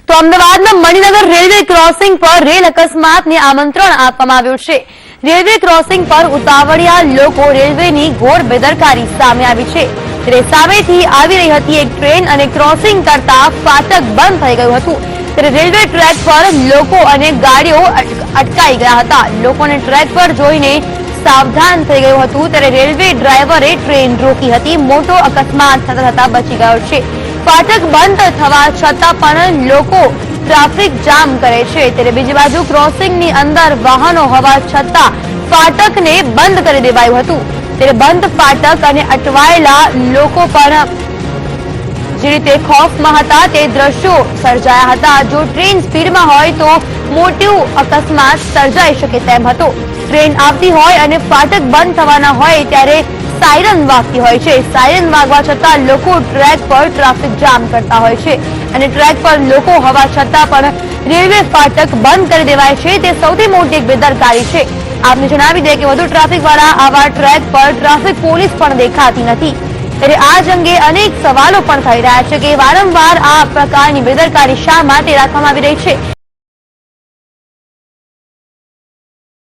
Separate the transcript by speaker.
Speaker 1: તો અમદાવાદમાં Maninagar railway crossing પર રેલ અકસ્માતને આમંત્રણ આપવામાં આવ્યું છે। રેલવે ક્રોસિંગ પર ઉતાવળિયા લોકો રેલવેની ઘોર બેદરકારી સામે આવી છે। ત્યારે સામેથી આવી રહી હતી એક ટ્રેન અને ક્રોસિંગ કરતા ફાટક બંધ થઈ ગયું હતું। ત્યારે રેલવે ટ્રેક પર લોકો અને ગાડીઓ અટકાઈ ગયા હતા। લોકોને ટ્રેક પર જોઈને સાવધાન થઈ ગયું હતું। ત્યારે રેલવે ડ્રાઈવરે ટ્રેન રોકી હતી। મોટો અકસ્માત થતા બચી ગયો છે। ફાટક બંધ થવા છતાં પણ લોકો ટ્રાફિક જામ કરે છે। ત્યારે બીજી બાજુ ક્રોસિંગની અંદર વાહનો હોવા છતાં ફાટકને બંધ કરી દેવાયું હતું। ત્યારે બંધ ફાટક અને અટવાયેલા લોકો પણ જે રીતે ખોફમાં હતા તે દ્રશ્યો સર્જાયા હતા। જો ટ્રેન સ્પીડમાં હોય તો મોટું અકસ્માત સર્જાઈ શકે તેમ હતો। ટ્રેન આવતી હોય અને ફાટક બંધ થવાના હોય ત્યારે સાયરન વાગતી હોય છે। સાયરન વાગવા છતાં લોકો ટ્રેક પર ટ્રાફિક જામ કરતા હોય છે અને ટ્રેક પર લોકો હોવા છતાં પણ રેલવે ફાટક બંધ કરી દેવાય છે તે સૌથી મોટી એક બેદરકારી છે। આપને જણાવી દે કે વધુ ટ્રાફિક વાળા આવા ટ્રેક પર ટ્રાફિક પોલીસ પણ દેખાતી નથી। ત્યારે આ જ અંગે અનેક સવાલો પણ થઈ રહ્યા છે કે વારંવાર આ પ્રકારની બેદરકારી શા માટે રાખવામાં આવી રહી છે।